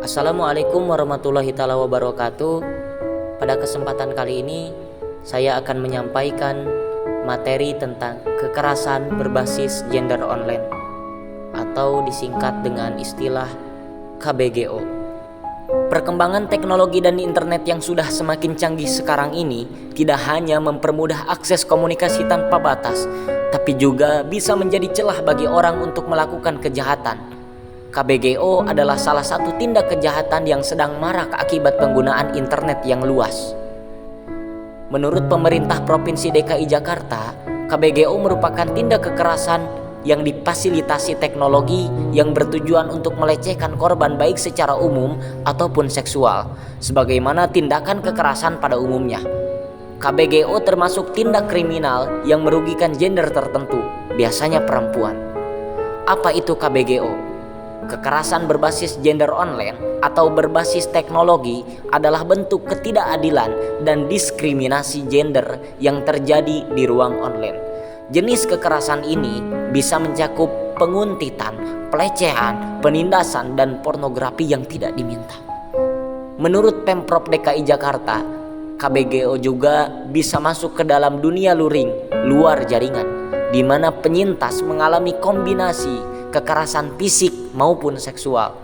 Assalamualaikum warahmatullahi taala wabarakatuh. Pada kesempatan kali ini saya akan menyampaikan materi tentang kekerasan berbasis gender online atau disingkat dengan istilah KBGO. Perkembangan teknologi dan internet yang sudah semakin canggih sekarang ini tidak hanya mempermudah akses komunikasi tanpa batas, tapi juga bisa menjadi celah bagi orang untuk melakukan kejahatan. KBGO adalah salah satu tindak kejahatan yang sedang marak akibat penggunaan internet yang luas. Menurut pemerintah Provinsi DKI Jakarta, KBGO merupakan tindak kekerasan yang difasilitasi teknologi yang bertujuan untuk melecehkan korban baik secara umum ataupun seksual, sebagaimana tindakan kekerasan pada umumnya. KBGO termasuk tindak kriminal yang merugikan gender tertentu, biasanya perempuan. Apa itu KBGO? Kekerasan berbasis gender online atau berbasis teknologi adalah bentuk ketidakadilan dan diskriminasi gender yang terjadi di ruang online. Jenis kekerasan ini bisa mencakup penguntitan, pelecehan, penindasan, dan pornografi yang tidak diminta. Menurut Pemprov DKI Jakarta, KBGO juga bisa masuk ke dalam dunia luring, luar jaringan, di mana penyintas mengalami kombinasi kekerasan fisik maupun seksual.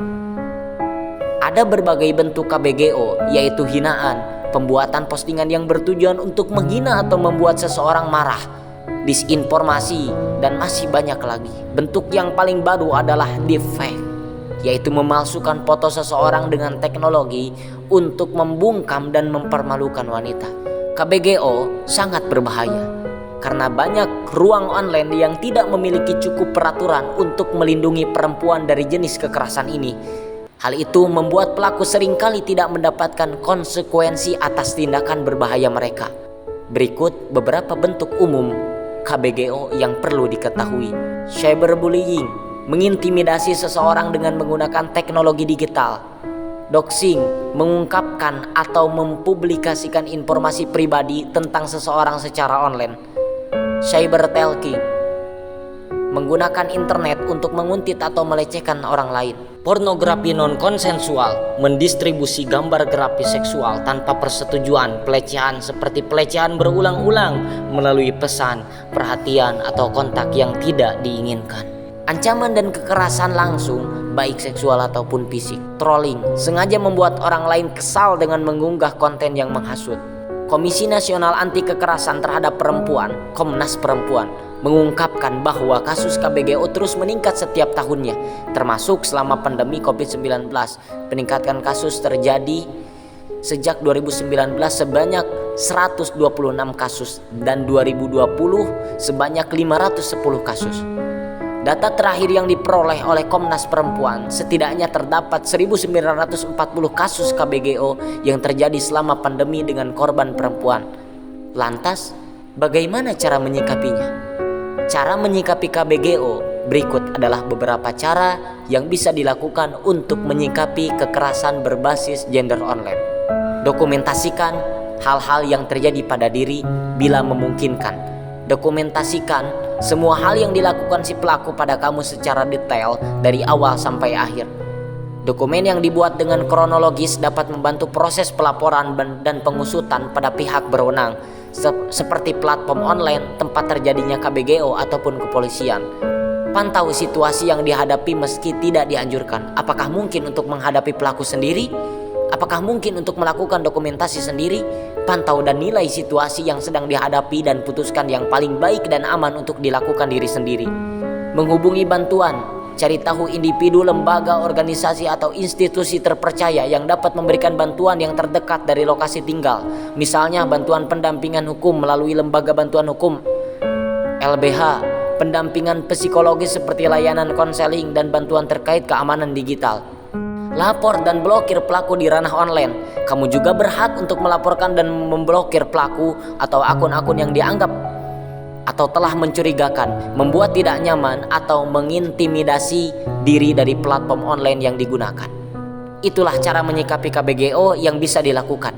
Ada berbagai bentuk KBGO, yaitu hinaan, pembuatan postingan yang bertujuan untuk menghina atau membuat seseorang marah, disinformasi, dan masih banyak lagi. Bentuk yang paling baru adalah deepfake, yaitu memalsukan foto seseorang dengan teknologi untuk membungkam dan mempermalukan wanita. KBGO sangat berbahaya karena banyak ruang online yang tidak memiliki cukup peraturan untuk melindungi perempuan dari jenis kekerasan ini. Hal itu membuat pelaku seringkali tidak mendapatkan konsekuensi atas tindakan berbahaya mereka. Berikut beberapa bentuk umum KBGO yang perlu diketahui. Cyberbullying, mengintimidasi seseorang dengan menggunakan teknologi digital. Doxing, mengungkapkan atau mempublikasikan informasi pribadi tentang seseorang secara online. Cybertalking, menggunakan internet untuk menguntit atau melecehkan orang lain. Pornografi non-konsensual, mendistribusi gambar grafis seksual tanpa persetujuan. Pelecehan seperti pelecehan berulang-ulang melalui pesan, perhatian, atau kontak yang tidak diinginkan. Ancaman dan kekerasan langsung, baik seksual ataupun fisik. Trolling, sengaja membuat orang lain kesal dengan mengunggah konten yang menghasut. Komisi Nasional Anti Kekerasan Terhadap Perempuan, Komnas Perempuan, mengungkapkan bahwa kasus KBGO terus meningkat setiap tahunnya, termasuk selama pandemi COVID-19. Peningkatan kasus terjadi sejak 2019 sebanyak 126 kasus dan 2020 sebanyak 510 kasus. Data terakhir yang diperoleh oleh Komnas Perempuan, setidaknya terdapat 1.940 kasus KBGO yang terjadi selama pandemi dengan korban perempuan. Lantas, bagaimana cara menyikapinya? Cara menyikapi KBGO berikut adalah beberapa cara yang bisa dilakukan untuk menyikapi kekerasan berbasis gender online. Dokumentasikan hal-hal yang terjadi pada diri bila memungkinkan. Dokumentasikan semua hal yang dilakukan si pelaku pada kamu secara detail dari awal sampai akhir. Dokumen yang dibuat dengan kronologis dapat membantu proses pelaporan dan pengusutan pada pihak berwenang, seperti platform online tempat terjadinya KBGO ataupun kepolisian. Pantau situasi yang dihadapi meski tidak dianjurkan. Apakah mungkin untuk menghadapi pelaku sendiri? Apakah mungkin untuk melakukan dokumentasi sendiri? Pantau dan nilai situasi yang sedang dihadapi dan putuskan yang paling baik dan aman untuk dilakukan diri sendiri. Menghubungi bantuan, cari tahu individu, lembaga, organisasi, atau institusi terpercaya yang dapat memberikan bantuan yang terdekat dari lokasi tinggal. Misalnya bantuan pendampingan hukum melalui lembaga bantuan hukum, LBH, pendampingan psikologis seperti layanan konseling dan bantuan terkait keamanan digital. Lapor dan blokir pelaku di ranah online. Kamu juga berhak untuk melaporkan dan memblokir pelaku atau akun-akun yang dianggap atau telah mencurigakan, membuat tidak nyaman, atau mengintimidasi diri dari platform online yang digunakan. Itulah cara menyikapi KBGO yang bisa dilakukan.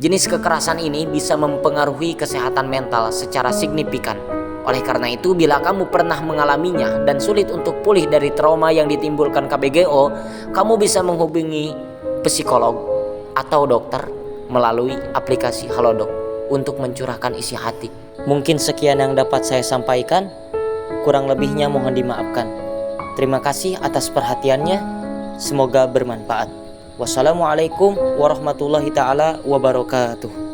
Jenis kekerasan ini bisa mempengaruhi kesehatan mental secara signifikan. Oleh karena itu, bila kamu pernah mengalaminya dan sulit untuk pulih dari trauma yang ditimbulkan KBGO, kamu bisa menghubungi psikolog, atau dokter melalui aplikasi Halodoc untuk mencurahkan isi hati. Mungkin sekian yang dapat saya sampaikan, kurang lebihnya mohon dimaafkan. Terima kasih atas perhatiannya, semoga bermanfaat. Wassalamualaikum warahmatullahi ta'ala wabarakatuh.